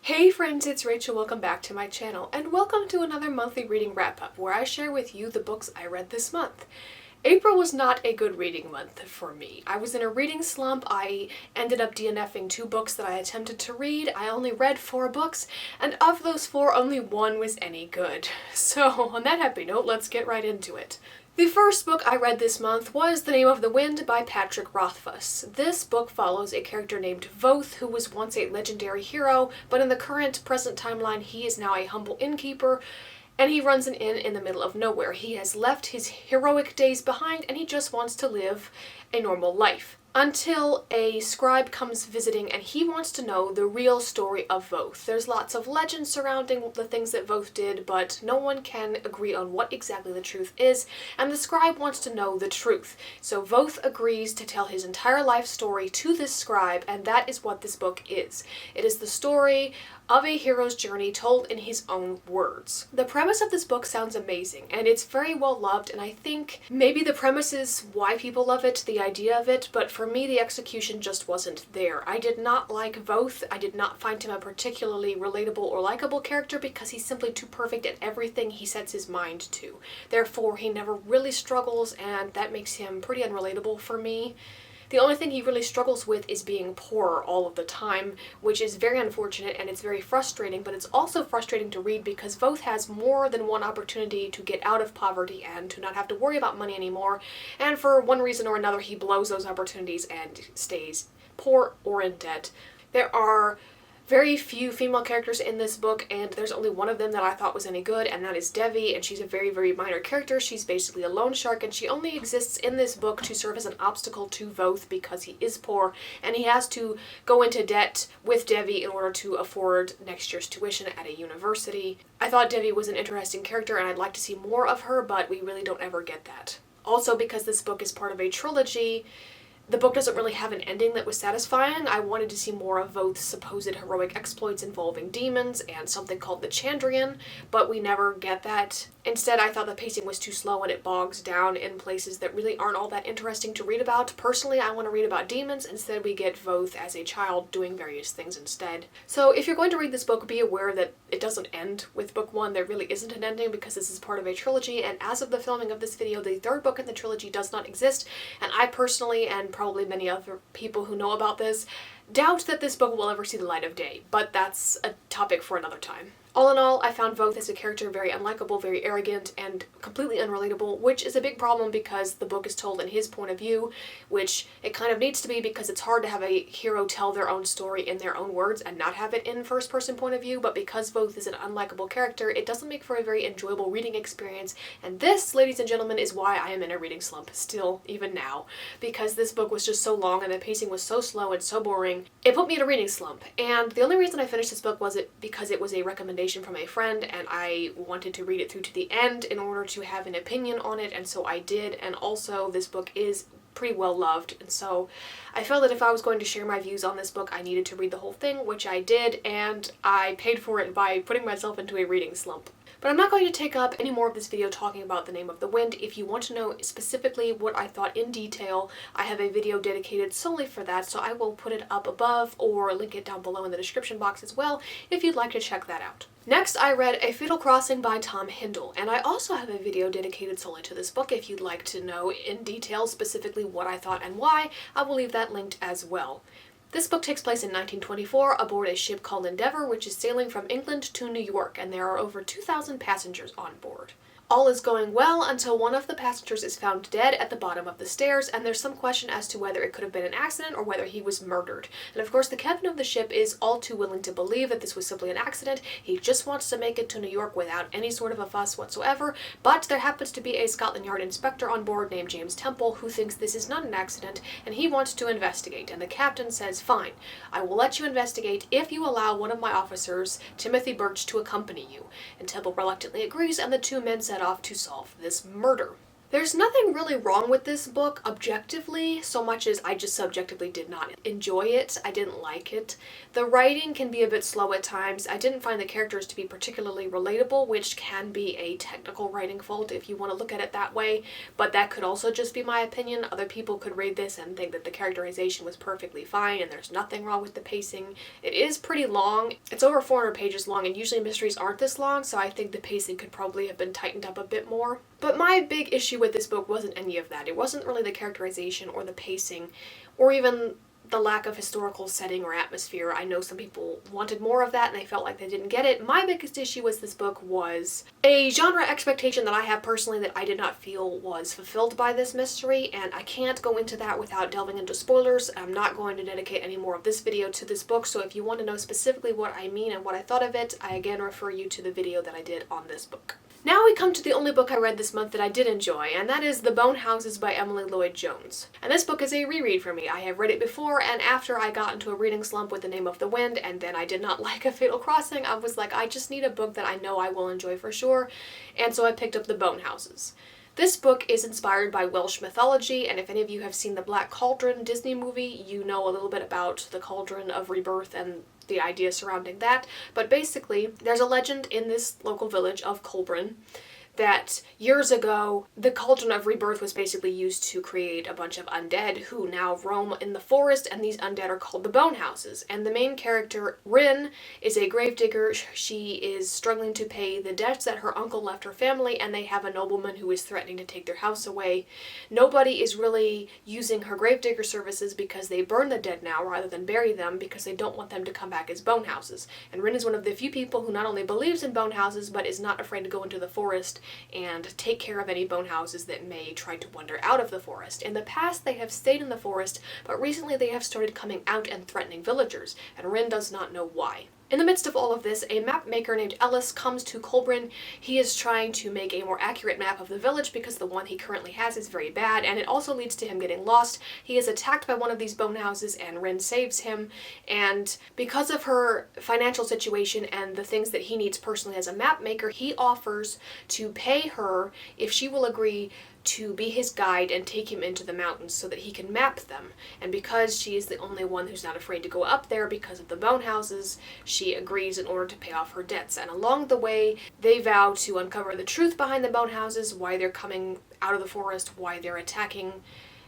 Hey friends, it's Rachel. Welcome back to my channel, and welcome to another monthly reading wrap-up where I share with you the books I read this month. April was not a good reading month for me. I was in a reading slump. I ended up DNFing 2 books that I attempted to read. I only read 4 books, and of those 4, only 1 was any good. So on that happy note, let's get right into it. The first book I read this month was The Name of the Wind by Patrick Rothfuss. This book follows a character named Voth, who was once a legendary hero, but in the present timeline he is now a humble innkeeper, and he runs an inn in the middle of nowhere. He has left his heroic days behind and he just wants to live a normal life. Until a scribe comes visiting and he wants to know the real story of Voth. There's lots of legends surrounding the things that Voth did, but no one can agree on what exactly the truth is, and the scribe wants to know the truth. So Voth agrees to tell his entire life story to this scribe, and that is what this book is. It is the story of a hero's journey told in his own words. The premise of this book sounds amazing, and it's very well loved, and I think maybe the premise is why people love it, the idea of it, but for me the execution just wasn't there. I did not like Voth. I did not find him a particularly relatable or likable character because he's simply too perfect at everything he sets his mind to. Therefore, he never really struggles, and that makes him pretty unrelatable for me. The only thing he really struggles with is being poor all of the time, which is very unfortunate and it's very frustrating, but it's also frustrating to read because Voth has more than one opportunity to get out of poverty and to not have to worry about money anymore, and for one reason or another he blows those opportunities and stays poor or in debt. There are very few female characters in this book, and there's only one of them that I thought was any good, and that is Devi, and she's a very, very minor character. She's basically a loan shark, and she only exists in this book to serve as an obstacle to Voth because he is poor, and he has to go into debt with Devi in order to afford next year's tuition at a university. I thought Devi was an interesting character, and I'd like to see more of her, but we really don't ever get that. Also, because this book is part of a trilogy, the book doesn't really have an ending that was satisfying. I wanted to see more of Voth's supposed heroic exploits involving demons and something called the Chandrian, but we never get that. Instead, I thought the pacing was too slow and it bogs down in places that really aren't all that interesting to read about. Personally, I want to read about demons. Instead, we get Voth as a child doing various things instead. So if you're going to read this book, be aware that it doesn't end with book 1. There really isn't an ending because this is part of a trilogy, and as of the filming of this video, the 3rd book in the trilogy does not exist, and I personally, and probably many other people who know about this, doubt that this book will ever see the light of day, but that's a topic for another time. All in all, I found Voth as a character very unlikable, very arrogant, and completely unrelatable, which is a big problem because the book is told in his point of view, which it kind of needs to be because it's hard to have a hero tell their own story in their own words and not have it in first-person point of view, but because Voth is an unlikable character, it doesn't make for a very enjoyable reading experience, and this, ladies and gentlemen, is why I am in a reading slump still, even now, because this book was just so long and the pacing was so slow and so boring. It put me in a reading slump, and the only reason I finished this book was because it was a recommendation from a friend and I wanted to read it through to the end in order to have an opinion on it, and so I did. And also this book is pretty well loved, and so I felt that if I was going to share my views on this book, I needed to read the whole thing, which I did, and I paid for it by putting myself into a reading slump. But I'm not going to take up any more of this video talking about The Name of the Wind. If you want to know specifically what I thought in detail, I have a video dedicated solely for that, so I will put it up above or link it down below in the description box as well if you'd like to check that out. Next, I read A Fatal Crossing by Tom Hindle, and I also have a video dedicated solely to this book. If you'd like to know in detail specifically what I thought and why, I will leave that linked as well. This book takes place in 1924 aboard a ship called Endeavour, which is sailing from England to New York, and there are over 2,000 passengers on board. All is going well until one of the passengers is found dead at the bottom of the stairs, and there's some question as to whether it could have been an accident or whether he was murdered. And of course the captain of the ship is all too willing to believe that this was simply an accident. He just wants to make it to New York without any sort of a fuss whatsoever, but there happens to be a Scotland Yard inspector on board named James Temple who thinks this is not an accident and he wants to investigate, and the captain says, "Fine, I will let you investigate if you allow one of my officers, Timothy Birch, to accompany you." And Temple reluctantly agrees, and the two men set off to solve this murder. There's nothing really wrong with this book objectively, so much as I just subjectively did not enjoy it. I didn't like it. The writing can be a bit slow at times. I didn't find the characters to be particularly relatable, which can be a technical writing fault if you want to look at it that way, but that could also just be my opinion. Other people could read this and think that the characterization was perfectly fine and there's nothing wrong with the pacing. It is pretty long. It's over 400 pages long, and usually mysteries aren't this long, so I think the pacing could probably have been tightened up a bit more. But my big issue with this book wasn't any of that. It wasn't really the characterization or the pacing or even the lack of historical setting or atmosphere. I know some people wanted more of that and they felt like they didn't get it. My biggest issue with this book was a genre expectation that I have personally that I did not feel was fulfilled by this mystery, and I can't go into that without delving into spoilers. I'm not going to dedicate any more of this video to this book, so if you want to know specifically what I mean and what I thought of it, I again refer you to the video that I did on this book. Now we come to the only book I read this month that I did enjoy, and that is The Bone Houses by Emily Lloyd-Jones. And this book is a reread for me. I have read it before, and after I got into a reading slump with The Name of the Wind, and then I did not like A Fatal Crossing, I was like, I just need a book that I know I will enjoy for sure, and so I picked up The Bone Houses. This book is inspired by Welsh mythology, and if any of you have seen the Black Cauldron Disney movie, you know a little bit about the Cauldron of Rebirth and the idea surrounding that. But basically, there's a legend in this local village of Colburn that years ago, the Cauldron of Rebirth was basically used to create a bunch of undead who now roam in the forest, and these undead are called the Bone Houses. And the main character, Rin, is a gravedigger. She is struggling to pay the debts that her uncle left her family, and they have a nobleman who is threatening to take their house away. Nobody is really using her gravedigger services because they burn the dead now rather than bury them, because they don't want them to come back as bone houses. And Rin is one of the few people who not only believes in bone houses, but is not afraid to go into the forest and take care of any bone houses that may try to wander out of the forest. In the past, they have stayed in the forest, but recently they have started coming out and threatening villagers, and Rin does not know why. In the midst of all of this, a map maker named Ellis comes to Colburn. He is trying to make a more accurate map of the village because the one he currently has is very bad, and it also leads to him getting lost. He is attacked by one of these bone houses, and Rin saves him, and because of her financial situation and the things that he needs personally as a map maker, he offers to pay her if she will agree to be his guide and take him into the mountains so that he can map them. And because she is the only one who's not afraid to go up there because of the bone houses, she agrees in order to pay off her debts. And along the way, they vow to uncover the truth behind the bone houses, why they're coming out of the forest, why they're attacking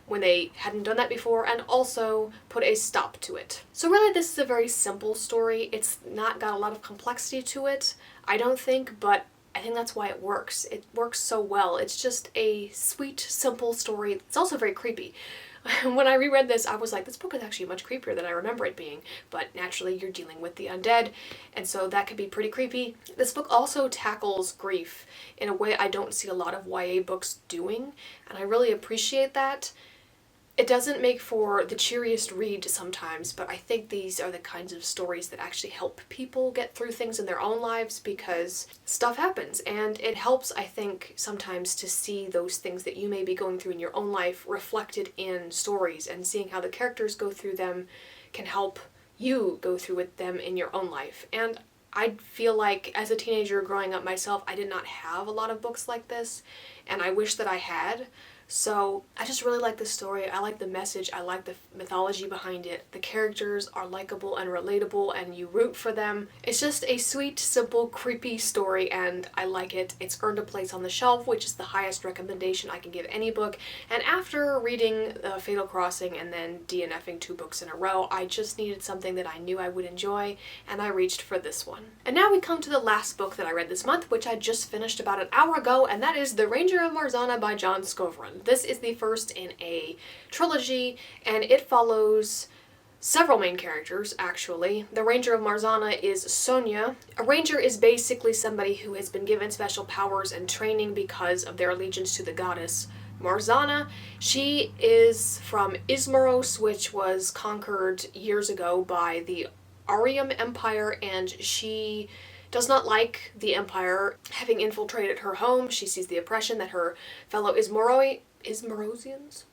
when they hadn't done that before, and also put a stop to it. So really, this is a very simple story. It's not got a lot of complexity to it, I don't think, but I think that's why it works. It works so well. It's just a sweet, simple story. It's also very creepy. When I reread this, I was like, this book is actually much creepier than I remember it being, but naturally you're dealing with the undead, and so that could be pretty creepy. This book also tackles grief in a way I don't see a lot of YA books doing, and I really appreciate that. It doesn't make for the cheeriest read sometimes, but I think these are the kinds of stories that actually help people get through things in their own lives, because stuff happens, and it helps, I think, sometimes to see those things that you may be going through in your own life reflected in stories, and seeing how the characters go through them can help you go through with them in your own life. And I feel like as a teenager growing up myself, I did not have a lot of books like this, and I wish that I had. So I just really like this story. I like the message. I like the mythology behind it. The characters are likable and relatable, and you root for them. It's just a sweet, simple, creepy story, and I like it. It's earned a place on the shelf, which is the highest recommendation I can give any book. And after reading Fatal Crossing and then DNFing 2 books in a row, I just needed something that I knew I would enjoy, and I reached for this one. And now we come to the last book that I read this month, which I just finished about an hour ago, and that is The Ranger of Marzanna by John Skovron. This is the first in a trilogy, and it follows several main characters, actually. The Ranger of Marzanna is Sonia. A ranger is basically somebody who has been given special powers and training because of their allegiance to the goddess Marzanna. She is from Ismaros, which was conquered years ago by the Arium Empire, and she does not like the Empire having infiltrated her home. She sees the oppression that her fellow Ismarosians?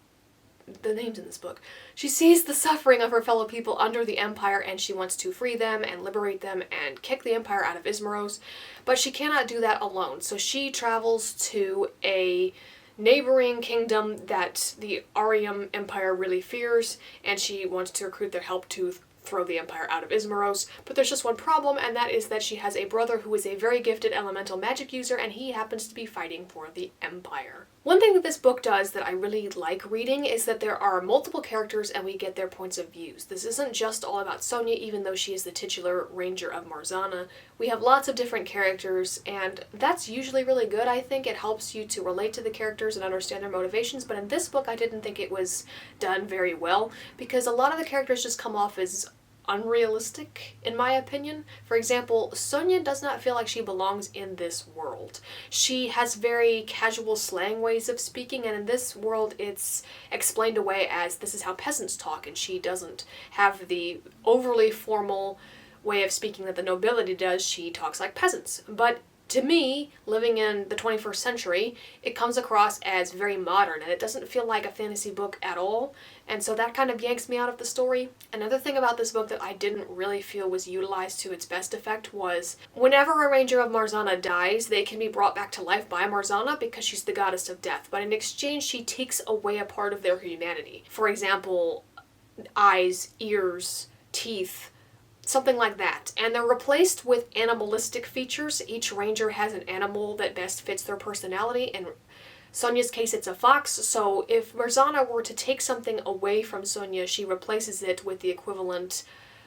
The names in this book. She sees the suffering of her fellow people under the Empire, and she wants to free them and liberate them and kick the Empire out of Ismaros, but she cannot do that alone. So she travels to a neighboring kingdom that the Arium Empire really fears, and she wants to recruit their help to throw the Empire out of Ismaros. But there's just one problem, and that is that she has a brother who is a very gifted elemental magic user, and he happens to be fighting for the Empire. One thing that this book does that I really like reading is that there are multiple characters and we get their points of views. This isn't just all about Sonia, even though she is the titular ranger of Marzanna. We have lots of different characters, and that's usually really good. I think it helps you to relate to the characters and understand their motivations, but in this book I didn't think it was done very well, because a lot of the characters just come off as unrealistic, in my opinion. For example, Sonia does not feel like she belongs in this world. She has very casual slang ways of speaking, and in this world it's explained away as this is how peasants talk, and she doesn't have the overly formal way of speaking that the nobility does. She talks like peasants. But to me, living in the 21st century, it comes across as very modern, and it doesn't feel like a fantasy book at all, and so that kind of yanks me out of the story. Another thing about this book that I didn't really feel was utilized to its best effect was whenever a ranger of Marzanna dies, they can be brought back to life by Marzanna because she's the goddess of death, but in exchange she takes away a part of their humanity. For example, eyes, ears, teeth, something like that. And they're replaced with animalistic features. Each ranger has an animal that best fits their personality. In Sonia's case, it's a fox. So if Marzanna were to take something away from Sonia, she replaces it with the equivalent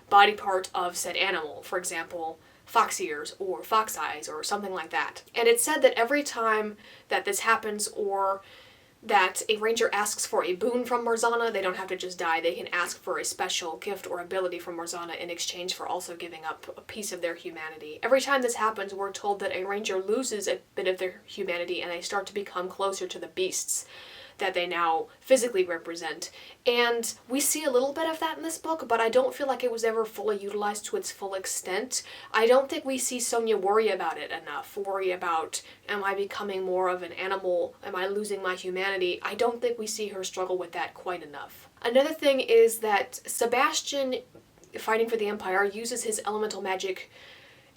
body part of said animal. For example, fox ears or fox eyes or something like that. And it's said that every time that this happens, or that a ranger asks for a boon from Marzanna, they don't have to just die. They can ask for a special gift or ability from Marzanna in exchange for also giving up a piece of their humanity. Every time this happens, we're told that a ranger loses a bit of their humanity and they start to become closer to the beasts that they now physically represent. And we see a little bit of that in this book, but I don't feel like it was ever fully utilized to its full extent. I don't think we see Sonia worry about it enough. Worry about, am I becoming more of an animal? Am I losing my humanity? I don't think we see her struggle with that quite enough. Another thing is that Sebastian, fighting for the Empire, uses his elemental magic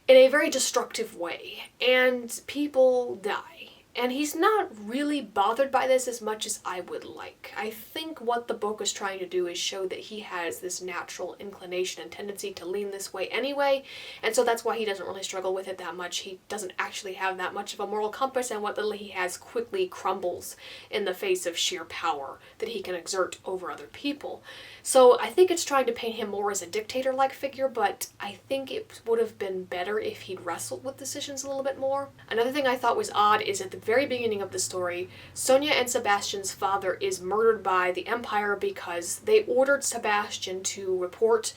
in a very destructive way, and people die. And he's not really bothered by this as much as I would like. I think what the book is trying to do is show that he has this natural inclination and tendency to lean this way anyway, and so that's why he doesn't really struggle with it that much. He doesn't actually have that much of a moral compass, and what little he has quickly crumbles in the face of sheer power that he can exert over other people. So I think it's trying to paint him more as a dictator-like figure, but I think it would have been better if he'd wrestled with decisions a little bit more. Another thing I thought was odd is at the very beginning of the story, Sonia and Sebastian's father is murdered by the Empire because they ordered Sebastian to report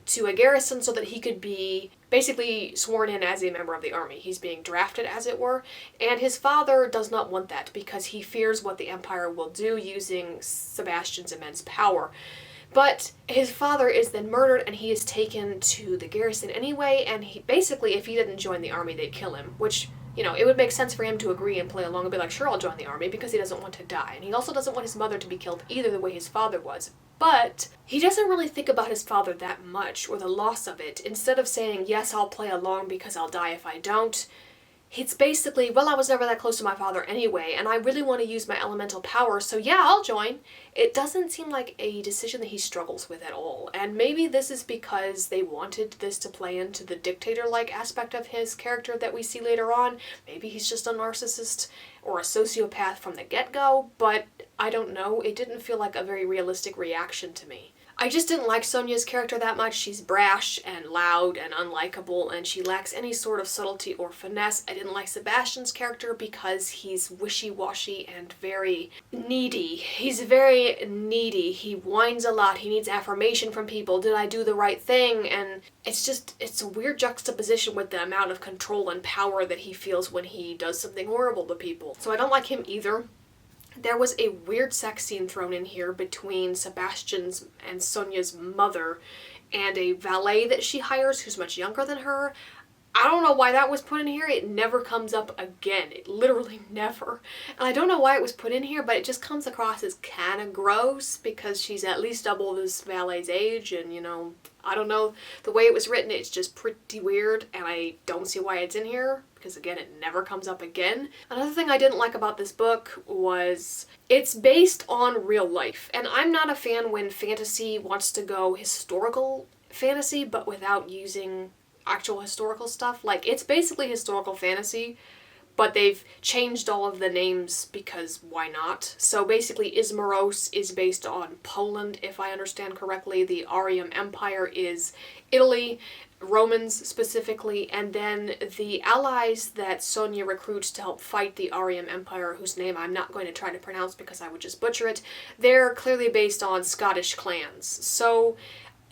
to a garrison so that he could be basically sworn in as a member of the army. He's being drafted, as it were, and his father does not want that because he fears what the Empire will do using Sebastian's immense power. But his father is then murdered, and he is taken to the garrison anyway, and he basically, if he didn't join the army, they'd kill him, which, you know, it would make sense for him to agree and play along and be like, sure, I'll join the army, because he doesn't want to die. And he also doesn't want his mother to be killed either, the way his father was. But he doesn't really think about his father that much, or the loss of it. Instead of saying, yes, I'll play along because I'll die if I don't, it's basically, well, I was never that close to my father anyway, and I really want to use my elemental power, so yeah, I'll join. It doesn't seem like a decision that he struggles with at all, and maybe this is because they wanted this to play into the dictator-like aspect of his character that we see later on. Maybe he's just a narcissist or a sociopath from the get-go, but I don't know. It didn't feel like a very realistic reaction to me. I just didn't like Sonia's character that much. She's brash and loud and unlikable, and she lacks any sort of subtlety or finesse. I didn't like Sebastian's character because he's wishy-washy and very needy. He's very needy. He whines a lot. He needs affirmation from people. Did I do the right thing? And it's a weird juxtaposition with the amount of control and power that he feels when he does something horrible to people. So I don't like him either. There was a weird sex scene thrown in here between Sebastian's and Sonia's mother and a valet that she hires who's much younger than her. I don't know why that was put in here. It never comes up again. It literally never. And I don't know why it was put in here, but it just comes across as kind of gross because she's at least double this valet's age, and, you know, I don't know. The way it was written, it's just pretty weird, and I don't see why it's in here because, again, it never comes up again. Another thing I didn't like about this book was it's based on real life, and I'm not a fan when fantasy wants to go historical fantasy but without using actual historical stuff. Like, it's basically historical fantasy, but they've changed all of the names because why not? So basically Izmaros is based on Poland, if I understand correctly. The Arium Empire is Italy, Romans specifically, and then the allies that Sonia recruits to help fight the Arium Empire, whose name I'm not going to try to pronounce because I would just butcher it, they're clearly based on Scottish clans. So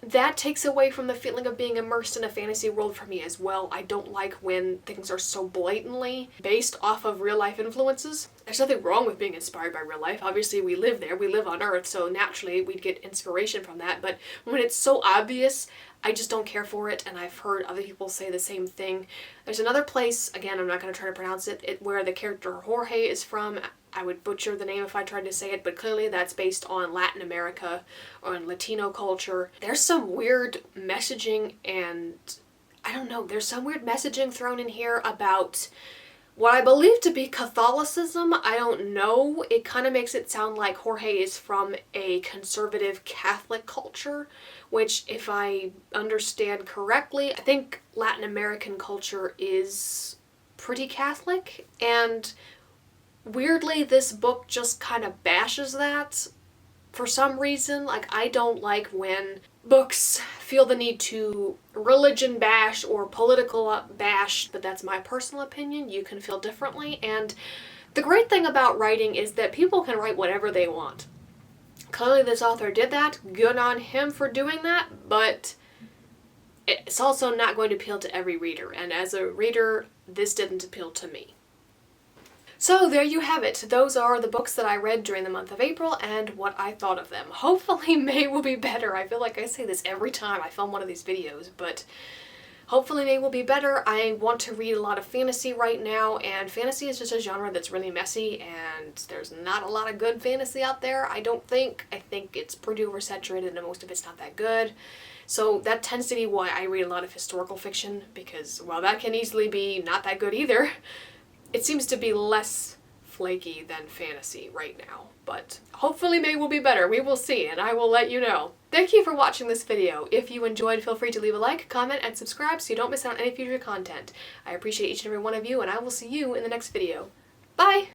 that takes away from the feeling of being immersed in a fantasy world for me as well. I don't like when things are so blatantly based off of real life influences. There's nothing wrong with being inspired by real life. Obviously we live there, we live on Earth, so naturally we'd get inspiration from that. But when it's so obvious, I just don't care for it, and I've heard other people say the same thing. There's another place, again, I'm not going to try to pronounce it, where the character Jorge is from. I would butcher the name if I tried to say it, but clearly that's based on Latin America or in Latino culture. There's some weird messaging, and I don't know, there's some weird messaging thrown in here about what I believe to be Catholicism. I don't know. It kind of makes it sound like Jorge is from a conservative Catholic culture, which, if I understand correctly, I think Latin American culture is pretty Catholic, and weirdly this book just kind of bashes that for some reason. Like, I don't like when books feel the need to religion bash or political bash, but that's my personal opinion. You can feel differently, and the great thing about writing is that people can write whatever they want. Clearly this author did that. Good on him for doing that, but it's also not going to appeal to every reader, and as a reader, this didn't appeal to me. So there you have it. Those are the books that I read during the month of April and what I thought of them. Hopefully May will be better. I feel like I say this every time I film one of these videos, but hopefully May will be better. I want to read a lot of fantasy right now, and fantasy is just a genre that's really messy, and there's not a lot of good fantasy out there, I don't think. I think it's pretty oversaturated and most of it's not that good. So that tends to be why I read a lot of historical fiction, because while that can easily be not that good either, it seems to be less flaky than fantasy right now. But hopefully May will be better. We will see, and I will let you know. Thank you for watching this video. If you enjoyed, feel free to leave a like, comment, and subscribe so you don't miss out on any future content. I appreciate each and every one of you, and I will see you in the next video. Bye!